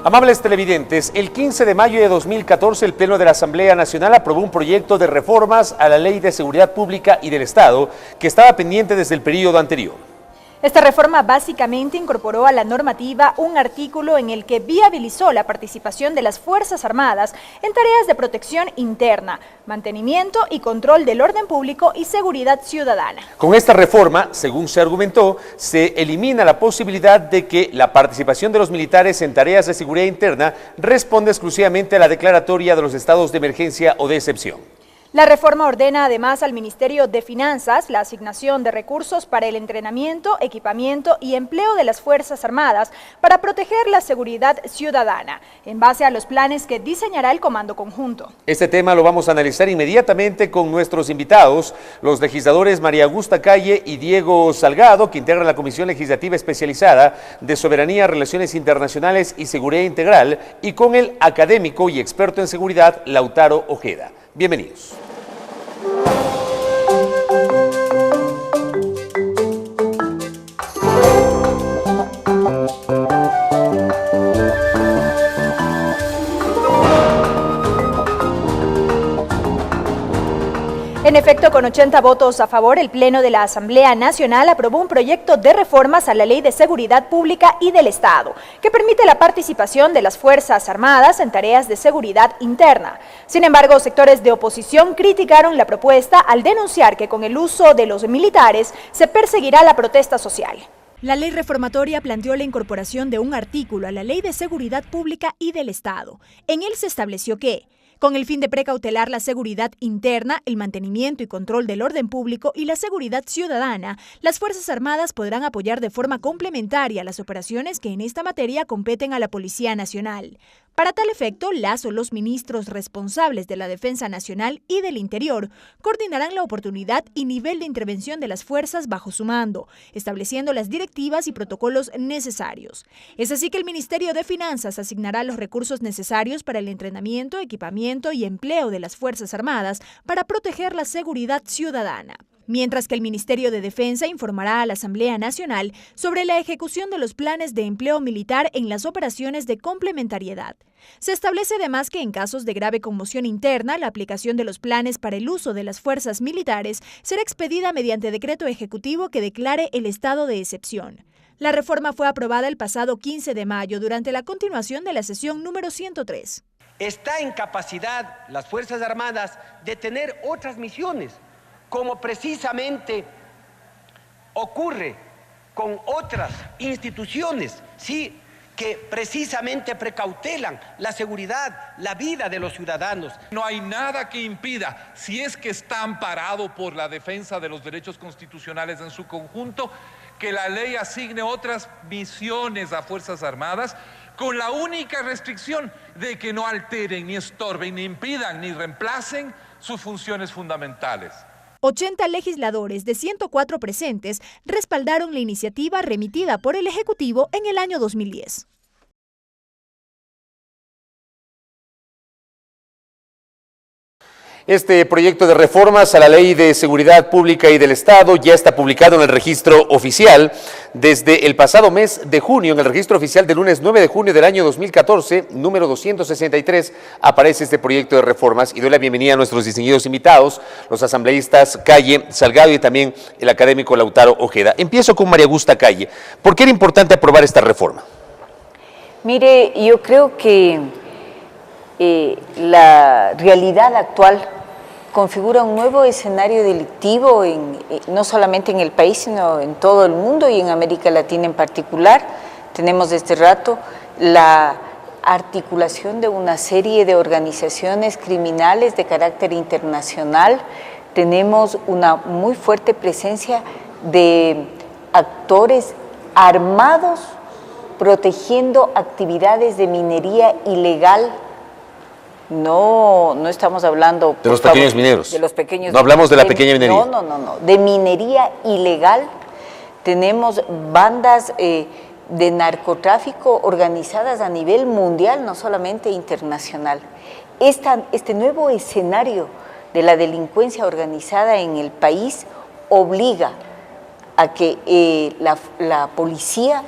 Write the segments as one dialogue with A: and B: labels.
A: Amables televidentes, el 15 de mayo de 2014 el Pleno de la Asamblea Nacional aprobó un proyecto de reformas a la Ley de Seguridad Pública y del Estado que estaba pendiente desde el periodo anterior.
B: Esta reforma básicamente incorporó a la normativa un artículo en el que viabilizó la participación de las Fuerzas Armadas en tareas de protección interna, mantenimiento y control del orden público y seguridad ciudadana.
A: Con esta reforma, según se argumentó, se elimina la posibilidad de que la participación de los militares en tareas de seguridad interna responda exclusivamente a la declaratoria de los estados de emergencia o de excepción.
B: La reforma ordena además al Ministerio de Finanzas la asignación de recursos para el entrenamiento, equipamiento y empleo de las Fuerzas Armadas para proteger la seguridad ciudadana, en base a los planes que diseñará el Comando Conjunto.
A: Este tema lo vamos a analizar inmediatamente con nuestros invitados, los legisladores María Augusta Calle y Diego Salgado, que integran la Comisión Legislativa Especializada de Soberanía, Relaciones Internacionales y Seguridad Integral, y con el académico y experto en seguridad Lautaro Ojeda. Bienvenidos.
B: En efecto, con 80 votos a favor, el Pleno de la Asamblea Nacional aprobó un proyecto de reformas a la Ley de Seguridad Pública y del Estado, que permite la participación de las Fuerzas Armadas en tareas de seguridad interna. Sin embargo, sectores de oposición criticaron la propuesta al denunciar que con el uso de los militares se perseguirá la protesta social. La ley reformatoria planteó la incorporación de un artículo a la Ley de Seguridad Pública y del Estado. En él se estableció que, con el fin de precautelar la seguridad interna, el mantenimiento y control del orden público y la seguridad ciudadana, las Fuerzas Armadas podrán apoyar de forma complementaria las operaciones que en esta materia competen a la Policía Nacional. Para tal efecto, las o los ministros responsables de la Defensa Nacional y del Interior coordinarán la oportunidad y nivel de intervención de las fuerzas bajo su mando, estableciendo las directivas y protocolos necesarios. Es así que el Ministerio de Finanzas asignará los recursos necesarios para el entrenamiento, equipamiento y empleo de las Fuerzas Armadas para proteger la seguridad ciudadana. Mientras que el Ministerio de Defensa informará a la Asamblea Nacional sobre la ejecución de los planes de empleo militar en las operaciones de complementariedad. Se establece además que en casos de grave conmoción interna, la aplicación de los planes para el uso de las fuerzas militares será expedida mediante decreto ejecutivo que declare el estado de excepción. La reforma fue aprobada el pasado 15 de mayo durante la continuación de la sesión número 103.
C: Está en capacidad las Fuerzas Armadas de tener otras misiones, como precisamente ocurre con otras instituciones, ¿sí?, que precisamente precautelan la seguridad, la vida de los ciudadanos.
D: No hay nada que impida, si es que está amparado por la defensa de los derechos constitucionales en su conjunto, que la ley asigne otras misiones a Fuerzas Armadas, con la única restricción de que no alteren, ni estorben, ni impidan, ni reemplacen sus funciones fundamentales.
B: 80 legisladores de 104 presentes respaldaron la iniciativa remitida por el Ejecutivo en el año 2010.
A: Este proyecto de reformas a la Ley de Seguridad Pública y del Estado ya está publicado en el registro oficial. Desde el pasado mes de junio, en el registro oficial del lunes 9 de junio del año 2014, número 263, aparece este proyecto de reformas y doy la bienvenida a nuestros distinguidos invitados, los asambleístas Calle, Salgado y también el académico Lautaro Ojeda. Empiezo con María Augusta Calle. ¿Por qué era importante aprobar esta reforma?
E: Mire, yo creo que la realidad actual configura un nuevo escenario delictivo no solamente en el país, sino en todo el mundo y en América Latina en particular. Tenemos desde rato la articulación de una serie de organizaciones criminales de carácter internacional. Tenemos una muy fuerte presencia de actores armados protegiendo actividades de minería ilegal. No estamos hablando
A: de los pequeños mineros.
E: De los pequeños.
A: No hablamos de la pequeña minería.
E: No. De minería ilegal. Tenemos bandas de narcotráfico organizadas a nivel mundial, no solamente internacional. Este nuevo escenario de la delincuencia organizada en el país obliga a que la policía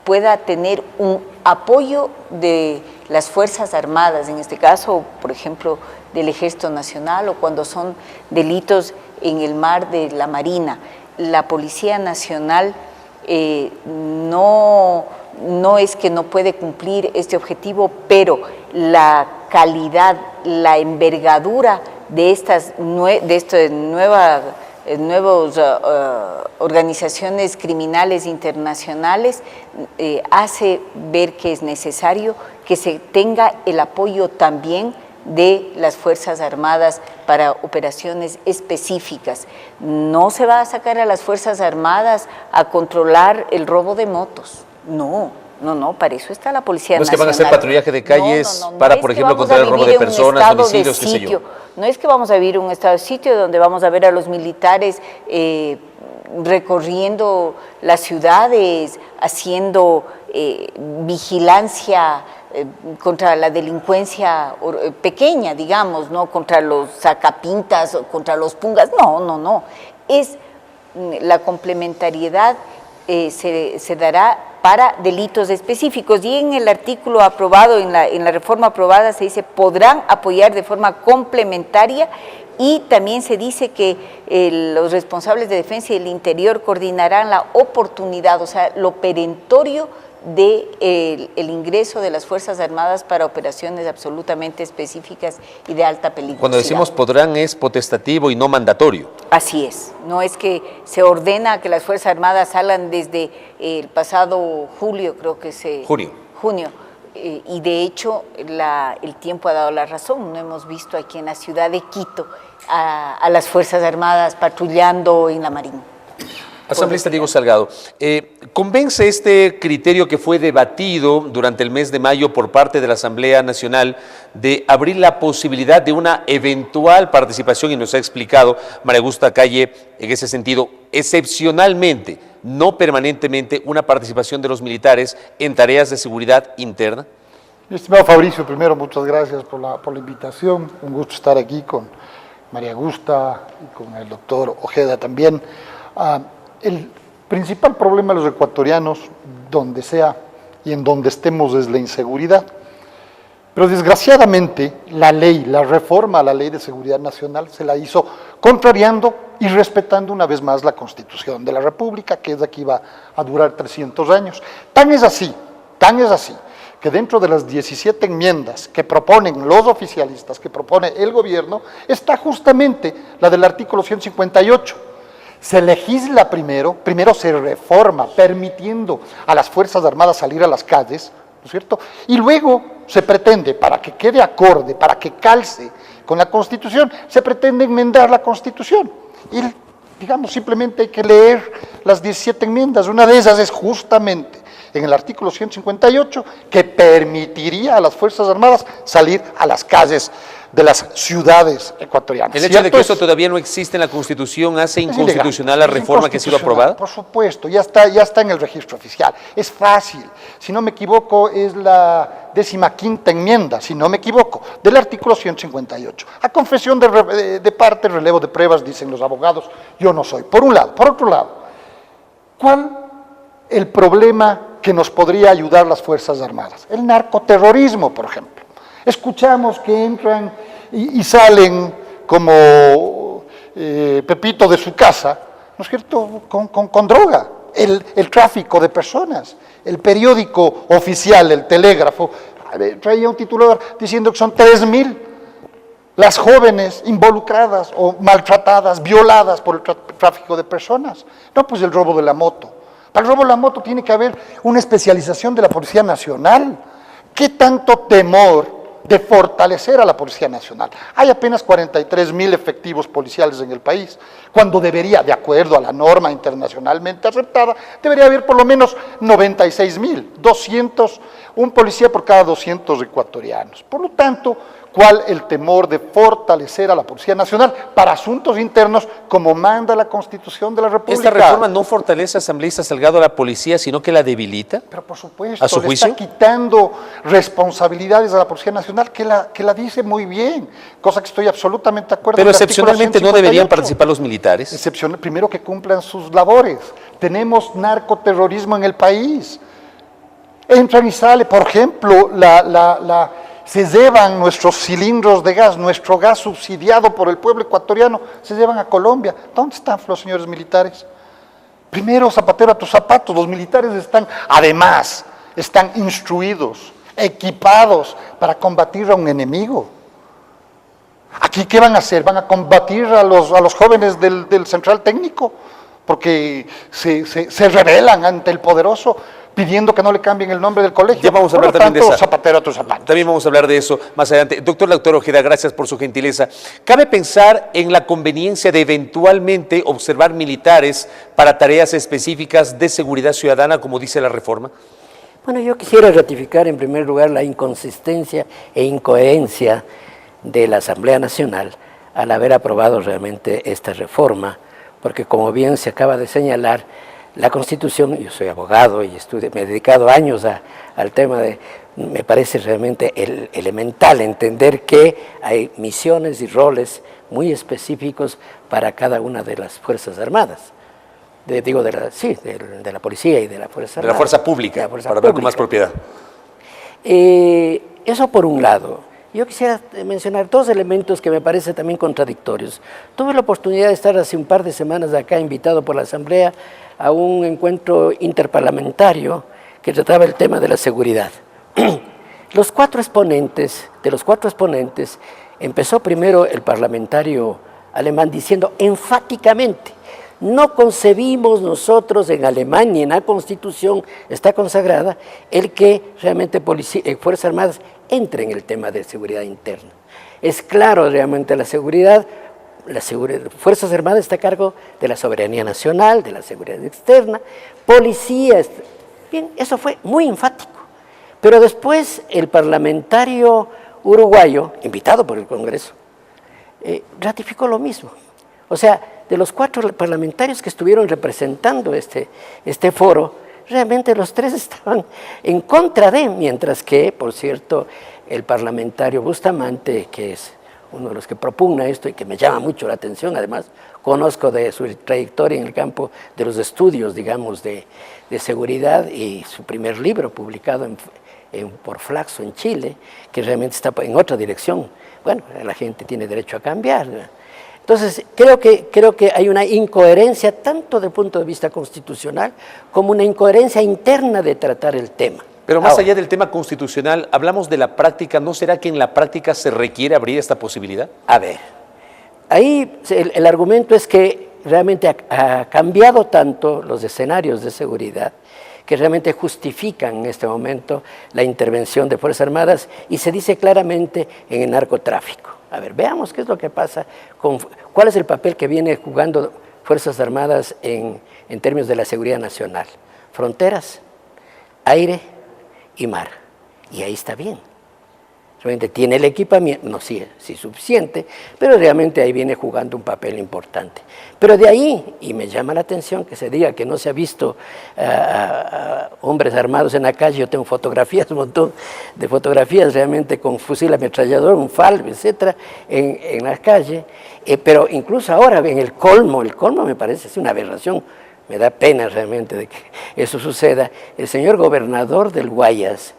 E: pueda tener un apoyo de las Fuerzas Armadas, en este caso, por ejemplo, del Ejército Nacional, o cuando son delitos en el mar de la Marina. La Policía Nacional no es que no puede cumplir este objetivo, pero la calidad, la envergadura de estas nuevas organizaciones criminales internacionales hace ver que es necesario que se tenga el apoyo también de las Fuerzas Armadas para operaciones específicas. No se va a sacar a las Fuerzas Armadas a controlar el robo de motos, no, para eso está la Policía Nacional.
A: No es que van a hacer patrullaje de calles para, por ejemplo, controlar el robo de personas, domicilios, qué sé yo.
E: No es que vamos a vivir en un estado de sitio donde vamos a ver a los militares recorriendo las ciudades, haciendo vigilancia contra la delincuencia pequeña, digamos, ¿no? Contra los sacapintas, contra los pungas, no. Es la complementariedad se dará para delitos específicos, y en el artículo aprobado, en la reforma aprobada se dice podrán apoyar de forma complementaria, y también se dice que los responsables de defensa y del interior coordinarán la oportunidad, o sea, lo perentorio de el ingreso de las Fuerzas Armadas para operaciones absolutamente específicas y de alta peligrosidad.
A: Cuando decimos podrán es potestativo y no mandatorio.
E: Así es, no es que se ordena que las Fuerzas Armadas salgan desde el pasado julio, creo que junio, y de hecho el tiempo ha dado la razón. No hemos visto aquí en la ciudad de Quito a las Fuerzas Armadas patrullando en la Marina.
A: Asambleísta Diego Salgado, ¿convence este criterio que fue debatido durante el mes de mayo por parte de la Asamblea Nacional de abrir la posibilidad de una eventual participación, y nos ha explicado María Augusta Calle en ese sentido, excepcionalmente, no permanentemente, una participación de los militares en tareas de seguridad interna?
F: Mi estimado Fabricio, primero muchas gracias por la invitación, un gusto estar aquí con María Augusta y con el doctor Ojeda también. El principal problema de los ecuatorianos, donde sea y en donde estemos, es la inseguridad. Pero desgraciadamente la reforma a la Ley de Seguridad Nacional se la hizo contrariando y respetando una vez más la Constitución de la República, que es la que iba a durar 300 años. Tan es así, que dentro de las 17 enmiendas que proponen los oficialistas, que propone el gobierno, está justamente la del artículo 158. Se legisla primero se reforma, permitiendo a las Fuerzas Armadas salir a las calles, ¿no es cierto? Y luego se pretende, para que quede acorde, para que calce con la Constitución, se pretende enmendar la Constitución. Y, digamos, simplemente hay que leer las 17 enmiendas. Una de esas es justamente en el artículo 158, que permitiría a las Fuerzas Armadas salir a las calles de las ciudades ecuatorianas.
A: ¿El hecho de que eso todavía no existe en la Constitución hace inconstitucional la reforma que ha sido aprobada?
F: Por supuesto, ya está en el registro oficial. Es fácil, si no me equivoco, es la 15ª enmienda, si no me equivoco, del artículo 158. A confesión de parte, relevo de pruebas, dicen los abogados, yo no soy. Por un lado. Por otro lado, ¿cuál el problema que nos podría ayudar las Fuerzas Armadas? El narcoterrorismo, por ejemplo. Escuchamos que entran y salen como Pepito de su casa, ¿no es cierto?, con droga, el tráfico de personas. El periódico oficial, el Telégrafo, traía un titular diciendo que son 3.000 las jóvenes involucradas o maltratadas, violadas por el tráfico de personas. No, pues el robo de la moto. Para el robo de la moto tiene que haber una especialización de la Policía Nacional. ¿Qué tanto temor de fortalecer a la Policía Nacional? Hay apenas 43.000 efectivos policiales en el país, cuando debería, de acuerdo a la norma internacionalmente aceptada, debería haber por lo menos 96.000, un policía por cada 200 ecuatorianos. Por lo tanto, ¿Cuál el temor de fortalecer a la Policía Nacional para asuntos internos como manda la Constitución de la República?
A: ¿Esta reforma no fortalece, asambleísta Salgado, a la policía, sino que la debilita?
F: Pero por supuesto,
A: ¿A su
F: le
A: juicio?
F: está quitando responsabilidades a la Policía Nacional, que la dice muy bien, cosa que estoy absolutamente de acuerdo.
A: Pero
F: con el artículo
A: excepcionalmente no deberían
F: 158.
A: participar los militares.
F: Primero que cumplan sus labores. Tenemos narcoterrorismo en el país. Entran y sale, por ejemplo, se llevan nuestros cilindros de gas, nuestro gas subsidiado por el pueblo ecuatoriano, se llevan a Colombia. ¿Dónde están los señores militares? Primero, zapatero a tus zapatos. Los militares además, están instruidos, equipados para combatir a un enemigo. ¿Aquí qué van a hacer? ¿Van a combatir a los jóvenes del Central Técnico? Porque se rebelan ante el poderoso, pidiendo que no le cambien el nombre del colegio.
A: Ya vamos a hablar también de esa.
F: Zapatero a tus zapatos.
A: También vamos a hablar de eso más adelante. Doctor Ojeda, gracias por su gentileza. ¿Cabe pensar en la conveniencia de eventualmente observar militares para tareas específicas de seguridad ciudadana, como dice la reforma?
G: Bueno, yo quisiera ratificar en primer lugar la inconsistencia e incoherencia de la Asamblea Nacional al haber aprobado realmente esta reforma, porque como bien se acaba de señalar, la Constitución, yo soy abogado y me he dedicado años al tema me parece realmente elemental entender que hay misiones y roles muy específicos para cada una de las Fuerzas Armadas. De la policía y de la Fuerza Armada.
A: De la fuerza pública, para hablar con más propiedad.
G: Eso por un lado. Yo quisiera mencionar dos elementos que me parecen también contradictorios. Tuve la oportunidad de estar hace un par de semanas acá, invitado por la Asamblea, a un encuentro interparlamentario que trataba el tema de la seguridad. De los cuatro exponentes, empezó primero el parlamentario alemán diciendo enfáticamente: no concebimos nosotros en Alemania, en la Constitución está consagrada, el que realmente Fuerzas Armadas entren en el tema de seguridad interna. Es claro realmente la seguridad, Fuerzas Armadas está a cargo de la soberanía nacional, de la seguridad externa, policía. Bien, eso fue muy enfático. Pero después el parlamentario uruguayo, invitado por el Congreso, ratificó lo mismo. O sea, de los cuatro parlamentarios que estuvieron representando este foro, realmente los tres estaban en contra mientras que, por cierto, el parlamentario Bustamante, que es uno de los que propugna esto y que me llama mucho la atención, además conozco de su trayectoria en el campo de los estudios, digamos, de seguridad, y su primer libro publicado por Flaxo en Chile, que realmente está en otra dirección. Bueno, la gente tiene derecho a cambiar, ¿verdad? Entonces, creo que hay una incoherencia tanto desde el punto de vista constitucional como una incoherencia interna de tratar el tema.
A: Pero más allá del tema constitucional, hablamos de la práctica. ¿No será que en la práctica se requiere abrir esta posibilidad?
G: A ver, ahí el argumento es que realmente ha cambiado tanto los escenarios de seguridad que realmente justifican en este momento la intervención de Fuerzas Armadas, y se dice claramente en el narcotráfico. A ver, veamos qué es lo que pasa, cuál es el papel que viene jugando Fuerzas Armadas en términos de la seguridad nacional. Fronteras, aire y mar. Y ahí está bien. Realmente tiene el equipamiento, no sí suficiente, pero realmente ahí viene jugando un papel importante. Pero de ahí, y me llama la atención que se diga que no se ha visto a hombres armados en la calle. Yo tengo fotografías, un montón de fotografías realmente con fusil ametrallador, un FAL, etcétera, en la calle. Pero incluso ahora en el colmo me parece una aberración. Me da pena realmente de que eso suceda. El señor gobernador del Guayas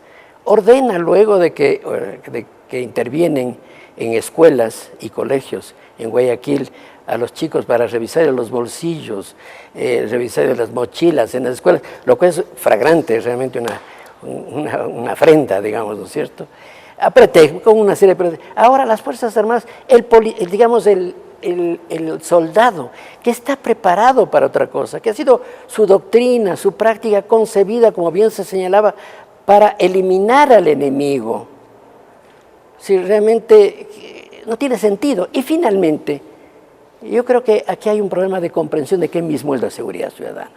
G: ordena, luego de que intervienen en escuelas y colegios en Guayaquil, a los chicos para revisar los bolsillos, revisar las mochilas en las escuelas, lo que es fragrante, realmente una afrenta, digamos, ¿no es cierto? Con una serie de... Ahora las Fuerzas Armadas, el soldado que está preparado para otra cosa, que ha sido su doctrina, su práctica concebida, como bien se señalaba, para eliminar al enemigo, si realmente no tiene sentido. Y finalmente, yo creo que aquí hay un problema de comprensión de qué mismo es la seguridad ciudadana.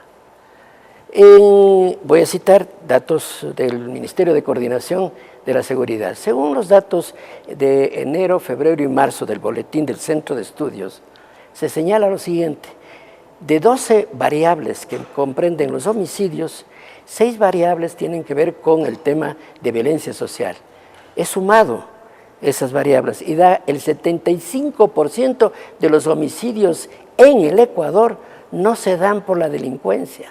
G: Voy a citar datos del Ministerio de Coordinación de la seguridad. Según los datos de enero, febrero y marzo del boletín del Centro de Estudios, se señala lo siguiente: de 12 variables que comprenden los homicidios, 6 variables tienen que ver con el tema de violencia social. He sumado esas variables y da el 75% de los homicidios en el Ecuador no se dan por la delincuencia,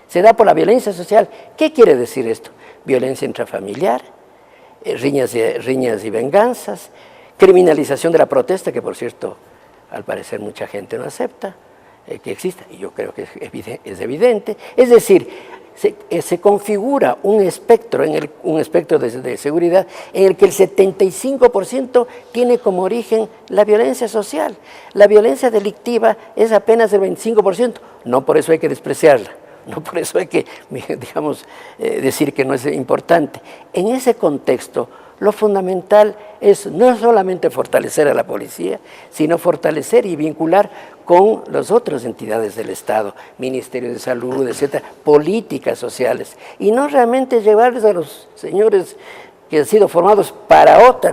G: se da por la violencia social. ¿Qué quiere decir esto? Violencia intrafamiliar, riñas y venganzas, criminalización de la protesta, que por cierto, al parecer mucha gente no acepta que exista, y yo creo que es evidente. Es decir, se configura un espectro de seguridad en el que el 75% tiene como origen la violencia social. La violencia delictiva es apenas el 25%, no por eso hay que despreciarla. No por eso hay que, digamos, decir que no es importante. En ese contexto, lo fundamental es no solamente fortalecer a la policía, sino fortalecer y vincular con las otras entidades del Estado, Ministerio de Salud, etcétera, políticas sociales, y no realmente llevarles a los señores que han sido formados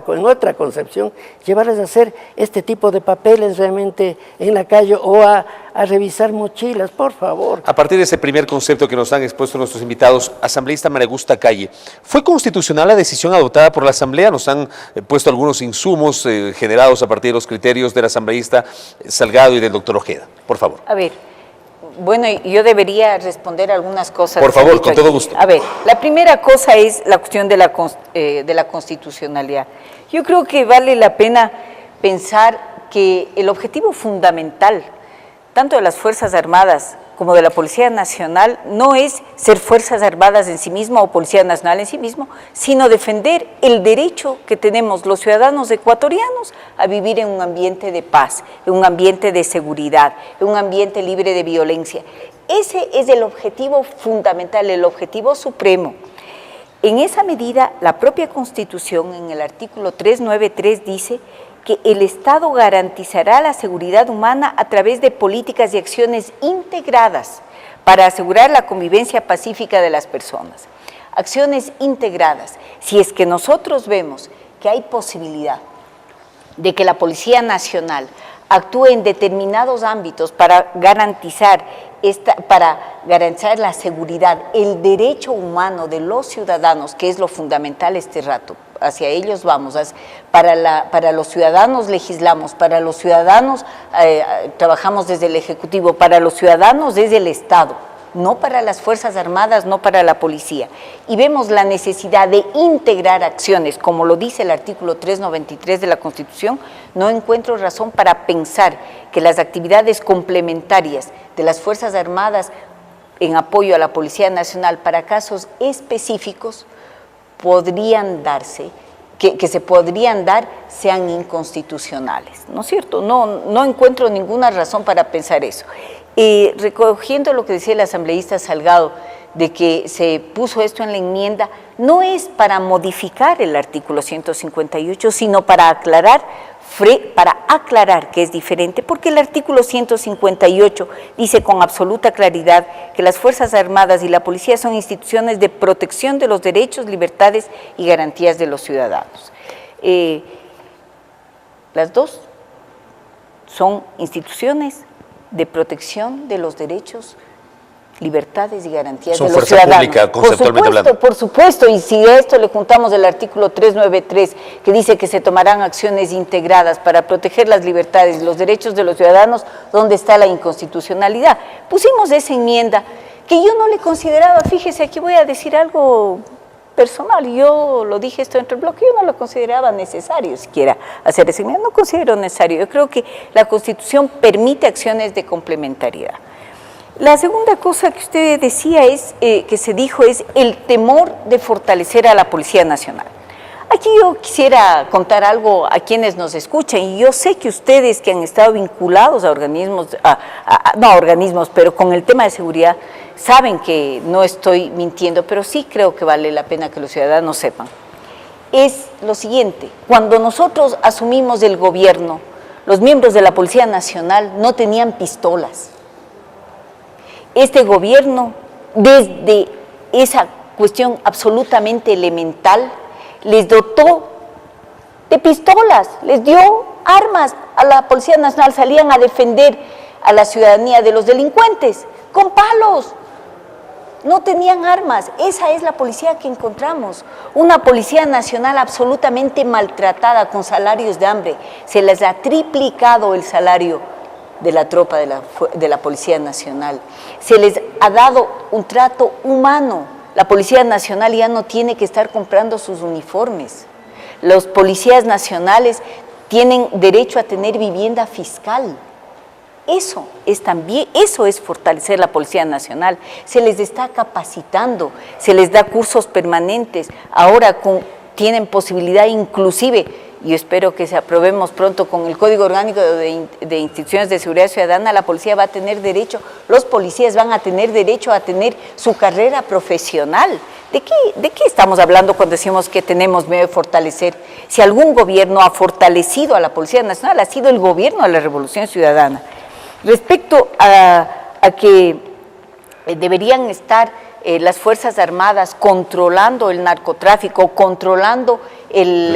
G: con otra concepción, llevarles a hacer este tipo de papeles realmente en la calle o a revisar mochilas, por favor.
A: A partir de ese primer concepto que nos han expuesto nuestros invitados, asambleísta María Gusta Calle, ¿fue constitucional la decisión adoptada por la Asamblea? Nos han puesto algunos insumos generados a partir de los criterios del asambleísta Salgado y del doctor Ojeda. Por favor.
E: A ver, bueno, yo debería responder algunas cosas.
A: Por favor, con todo gusto.
E: A ver, la primera cosa es la cuestión de la constitucionalidad. Yo creo que vale la pena pensar que el objetivo fundamental, tanto de las Fuerzas Armadas como de la Policía Nacional, no es ser Fuerzas Armadas en sí mismo o Policía Nacional en sí mismo, sino defender el derecho que tenemos los ciudadanos ecuatorianos a vivir en un ambiente de paz, en un ambiente de seguridad, en un ambiente libre de violencia. Ese es el objetivo fundamental, el objetivo supremo. En esa medida, la propia Constitución, en el artículo 393, dice que el Estado garantizará la seguridad humana a través de políticas y acciones integradas para asegurar la convivencia pacífica de las personas. Acciones integradas. Si es que nosotros vemos que hay posibilidad de que la Policía Nacional actúe en determinados ámbitos para garantizar la seguridad, el derecho humano de los ciudadanos, que es lo fundamental este rato, hacia ellos vamos, para los ciudadanos legislamos, para los ciudadanos trabajamos desde el Ejecutivo, para los ciudadanos desde el Estado, no para las Fuerzas Armadas, no para la policía. Y vemos la necesidad de integrar acciones, como lo dice el artículo 393 de la Constitución. No encuentro razón para pensar que las actividades complementarias de las Fuerzas Armadas en apoyo a la Policía Nacional para casos específicos podrían darse, que se podrían dar, sean inconstitucionales, ¿no es cierto? No encuentro ninguna razón para pensar eso. Recogiendo lo que decía el asambleísta Salgado, de que se puso esto en la enmienda, no es para modificar el artículo 158, sino para aclarar que es diferente, porque el artículo 158 dice con absoluta claridad que las Fuerzas Armadas y la Policía son instituciones de protección de los derechos, libertades y garantías de los ciudadanos. Las dos son instituciones de protección de los derechos, libertades y garantías de los ciudadanos.
A: Pública, conceptualmente hablando.
E: Por supuesto, y si a esto le juntamos el artículo 393, que dice que se tomarán acciones integradas para proteger las libertades y los derechos de los ciudadanos, ¿dónde está la inconstitucionalidad? Pusimos esa enmienda que yo no le consideraba, fíjese, aquí voy a decir algo personal, yo lo dije esto dentro del bloque, yo no lo consideraba necesario siquiera hacer esa enmienda, no considero necesario. Yo creo que la Constitución permite acciones de complementariedad. La segunda cosa que usted decía que se dijo es el temor de fortalecer a la Policía Nacional. Aquí yo quisiera contar algo a quienes nos escuchan, y yo sé que ustedes que han estado vinculados a organismos, no a organismos, pero con el tema de seguridad, saben que no estoy mintiendo, pero sí creo que vale la pena que los ciudadanos sepan. Es lo siguiente: cuando nosotros asumimos el gobierno, los miembros de la Policía Nacional no tenían pistolas. Este gobierno, desde esa cuestión absolutamente elemental, les dotó de pistolas, les dio armas a la Policía Nacional, salían a defender a la ciudadanía de los delincuentes, con palos. No tenían armas. Esa es la policía que encontramos. Una Policía Nacional absolutamente maltratada, con salarios de hambre. Se les ha triplicado el salario de la tropa de la Policía Nacional. Se les ha dado un trato humano. La Policía Nacional ya no tiene que estar comprando sus uniformes. Los policías nacionales tienen derecho a tener vivienda fiscal. Eso es fortalecer la Policía Nacional. Se les está capacitando, se les da cursos permanentes. Ahora tienen posibilidad inclusive, y espero que se aprobemos pronto con el Código Orgánico de Instituciones de Seguridad Ciudadana, la policía va a tener derecho, los policías van a tener derecho a tener su carrera profesional. ¿De qué estamos hablando cuando decimos que tenemos medio de fortalecer? Si algún gobierno ha fortalecido a la Policía Nacional, ha sido el gobierno de la Revolución Ciudadana. Respecto a que deberían estar las Fuerzas Armadas controlando el narcotráfico, controlando el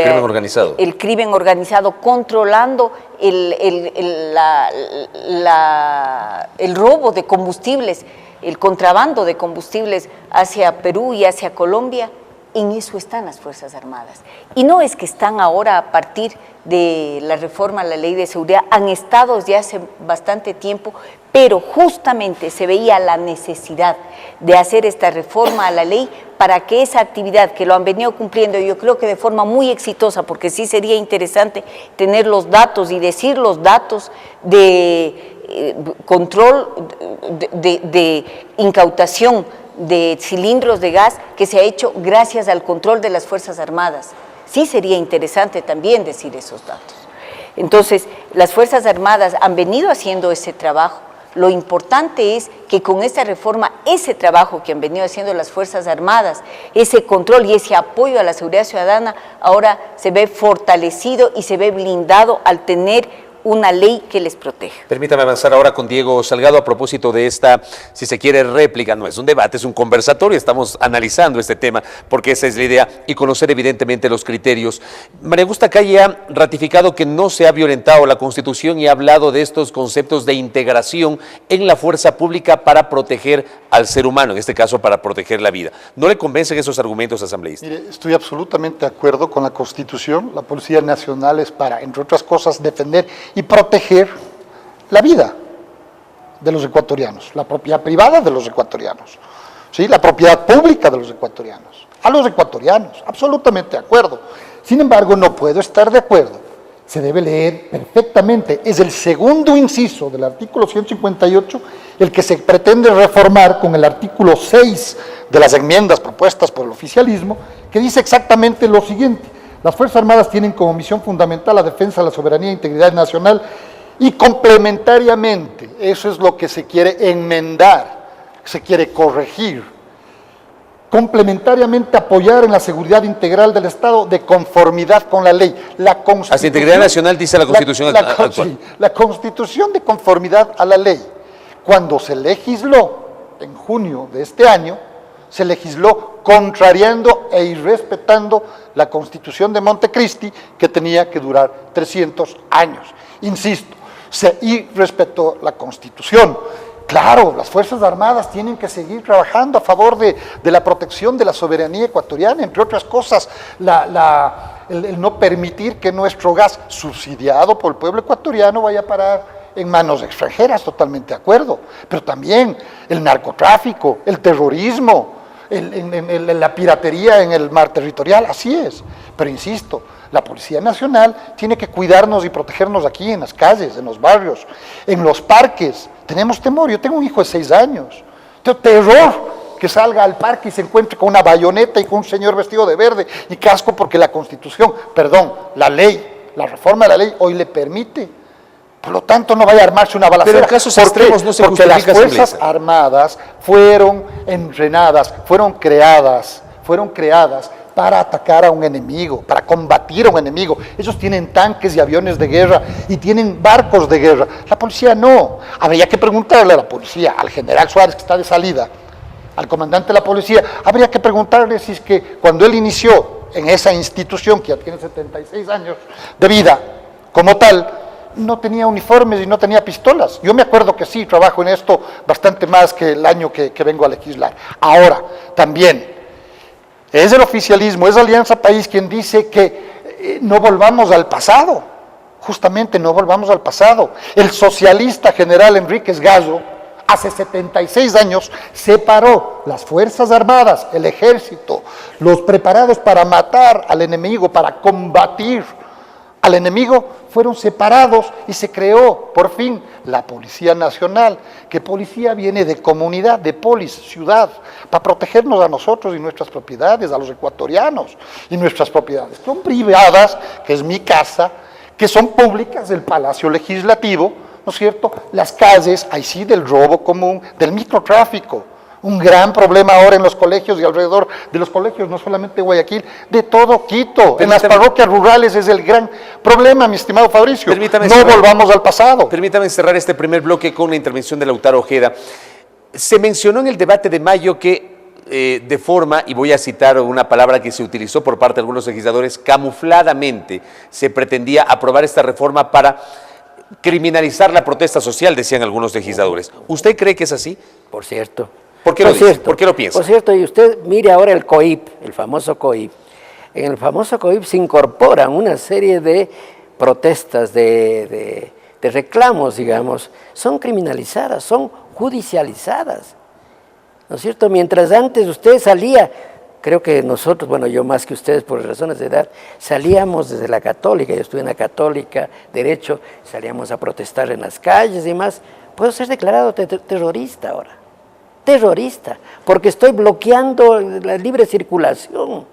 E: crimen organizado, controlando el robo de combustibles, el contrabando de combustibles hacia Perú y hacia Colombia. En eso están las Fuerzas Armadas. Y no es que están ahora a partir de la reforma a la Ley de Seguridad, han estado ya hace bastante tiempo, pero justamente se veía la necesidad de hacer esta reforma a la ley para que esa actividad que lo han venido cumpliendo, yo creo que de forma muy exitosa, porque sí sería interesante tener los datos y decir los datos de control, de incautación de cilindros de gas que se ha hecho gracias al control de las Fuerzas Armadas. Sí sería interesante también decir esos datos. Entonces, las Fuerzas Armadas han venido haciendo ese trabajo. Lo importante es que con esta reforma, ese trabajo que han venido haciendo las Fuerzas Armadas, ese control y ese apoyo a la seguridad ciudadana, ahora se ve fortalecido y se ve blindado al tener una ley que les protege.
A: Permítame avanzar ahora con Diego Salgado a propósito de esta, si se quiere, réplica. No es un debate, es un conversatorio, estamos analizando este tema porque esa es la idea y conocer evidentemente los criterios. María Augusta Calle ha ratificado que no se ha violentado la Constitución y ha hablado de estos conceptos de integración en la fuerza pública para proteger al ser humano, en este caso para proteger la vida. ¿No le convencen esos argumentos, asambleísta?
F: Mire, estoy absolutamente de acuerdo con la Constitución. La Policía Nacional es para, entre otras cosas, defender y proteger la vida de los ecuatorianos, la propiedad privada de los ecuatorianos, ¿sí? La propiedad pública de los ecuatorianos, a los ecuatorianos, absolutamente de acuerdo. Sin embargo, no puedo estar de acuerdo, se debe leer perfectamente, es el segundo inciso del artículo 158 el que se pretende reformar con el artículo 6 de las enmiendas propuestas por el oficialismo, que dice exactamente lo siguiente: las Fuerzas Armadas tienen como misión fundamental la defensa de la soberanía e integridad nacional y complementariamente, eso es lo que se quiere enmendar, se quiere corregir, complementariamente apoyar en la seguridad integral del Estado de conformidad con la ley. La Constitución,
A: hasta integridad nacional dice la Constitución actual.
F: Sí, la Constitución de conformidad a la ley, cuando se legisló en junio de este año, se legisló contrariando e irrespetando la Constitución de Montecristi, que tenía que durar 300 años. Insisto, se irrespetó la Constitución. Claro, las Fuerzas Armadas tienen que seguir trabajando a favor de la protección de la soberanía ecuatoriana, entre otras cosas, el no permitir que nuestro gas, subsidiado por el pueblo ecuatoriano, vaya a parar en manos extranjeras, totalmente de acuerdo. Pero también el narcotráfico, el terrorismo, la piratería en el mar territorial, así es. Pero insisto, la Policía Nacional tiene que cuidarnos y protegernos aquí en las calles, en los barrios, en los parques. Tenemos temor. Yo tengo un hijo de 6 años. Tengo terror que salga al parque y se encuentre con una bayoneta y con un señor vestido de verde y casco, porque la Constitución, perdón, la ley, la reforma de la ley hoy le permite. Por lo tanto, no vaya a armarse una balacera.
A: Pero en casos extremos no se justifica.
F: Porque las Fuerzas Armadas fueron entrenadas, fueron creadas para atacar a un enemigo, para combatir a un enemigo. Ellos tienen tanques y aviones de guerra y tienen barcos de guerra. La policía no. Habría que preguntarle a la policía, al general Suárez, que está de salida, al comandante de la policía, habría que preguntarle si es que cuando él inició en esa institución que ya tiene 76 años de vida como tal, no tenía uniformes y no tenía pistolas. Yo me acuerdo que sí, trabajo en esto bastante más que el año que vengo a legislar. Ahora, también, es el oficialismo, es Alianza País quien dice que no volvamos al pasado, justamente no volvamos al pasado. El socialista general Enríquez Gallo, hace 76 años, separó las Fuerzas Armadas, el Ejército, los preparados para matar al enemigo, para combatir al enemigo, fueron separados y se creó, por fin, la Policía Nacional, que policía viene de comunidad, de polis, ciudad, para protegernos a nosotros y nuestras propiedades, a los ecuatorianos y nuestras propiedades. Son privadas, que es mi casa, que son públicas, del Palacio Legislativo, ¿no es cierto? Las calles, ahí sí, del robo común, del microtráfico. Un gran problema ahora en los colegios y alrededor de los colegios, no solamente Guayaquil, de todo Quito. En las parroquias rurales es el gran problema, mi estimado Fabricio. No volvamos al pasado.
A: Permítame cerrar este primer bloque con la intervención de Lautaro Ojeda. Se mencionó en el debate de mayo que de forma, y voy a citar una palabra que se utilizó por parte de algunos legisladores, camufladamente se pretendía aprobar esta reforma para criminalizar la protesta social, decían algunos legisladores. ¿Usted cree que es así?
G: Por cierto.
A: ¿Por qué lo dice? ¿Por qué lo piensa?
G: Por cierto, y usted mire ahora el COIP, el famoso COIP. En el famoso COIP se incorporan una serie de protestas, de reclamos, digamos, son criminalizadas, son judicializadas, ¿no es cierto? Mientras antes usted salía, creo que nosotros, bueno, yo más que ustedes por razones de edad, salíamos desde la Católica, yo estuve en la Católica, Derecho, salíamos a protestar en las calles y más. Puedo ser declarado terrorista ahora. Terrorista, porque estoy bloqueando la libre circulación.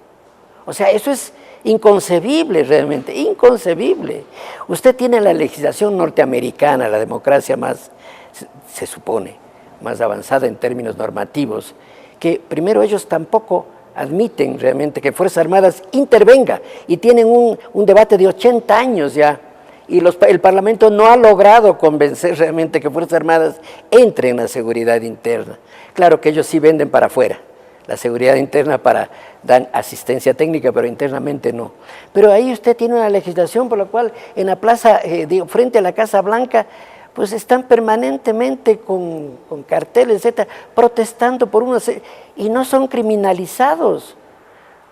G: O sea, eso es inconcebible realmente, inconcebible. Usted tiene la legislación norteamericana, la democracia más, se supone, más avanzada en términos normativos, que primero ellos tampoco admiten realmente que Fuerzas Armadas intervenga y tienen un debate de 80 años ya. Y el Parlamento no ha logrado convencer realmente que Fuerzas Armadas entre en la seguridad interna. Claro que ellos sí venden para afuera, la seguridad interna dan asistencia técnica, pero internamente no. Pero ahí usted tiene una legislación por la cual en la plaza, frente a la Casa Blanca, pues están permanentemente con carteles, etcétera, protestando por y no son criminalizados.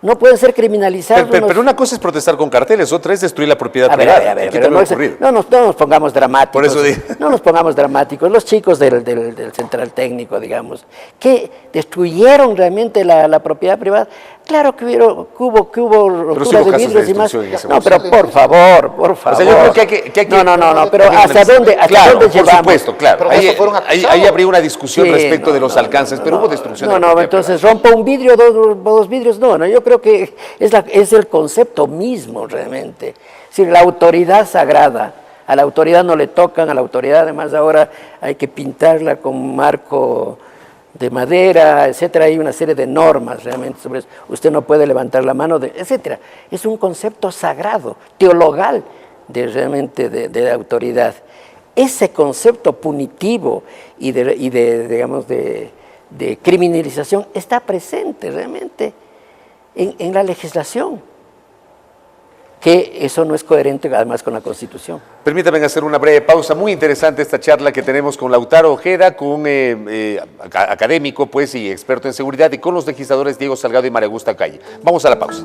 G: No pueden ser criminalizados.
A: Pero una cosa es protestar con carteles, otra es destruir la propiedad privada.
G: A ver, no nos pongamos dramáticos.
A: Por eso digo.
G: No nos pongamos dramáticos. Los chicos del Central Técnico, digamos, que destruyeron realmente la propiedad privada. Claro que hubo ruptura de vidrios y más. No, pero por favor. O sea,
A: yo creo que hay que
G: No, pero ¿hasta dónde llevamos?
A: Por supuesto, claro. Ahí habría una discusión respecto de los alcances, pero hubo destrucción de la propiedad privada.
G: Entonces rompa un vidrio, dos vidrios, no, yo creo que es el concepto mismo realmente. Es decir, la autoridad sagrada, a la autoridad no le tocan, a la autoridad además ahora hay que pintarla con marco de madera, etcétera, hay una serie de normas realmente sobre eso. Usted no puede levantar la mano, etcétera. Es un concepto sagrado, teologal, realmente de autoridad. Ese concepto punitivo y de criminalización está presente realmente en la legislación, que eso no es coherente además con la Constitución.
A: Permítanme hacer una breve pausa. Muy interesante esta charla que tenemos con Lautaro Ojeda, con académico pues, y experto en seguridad, y con los legisladores Diego Salgado y María Augusta Calle. Vamos a la pausa.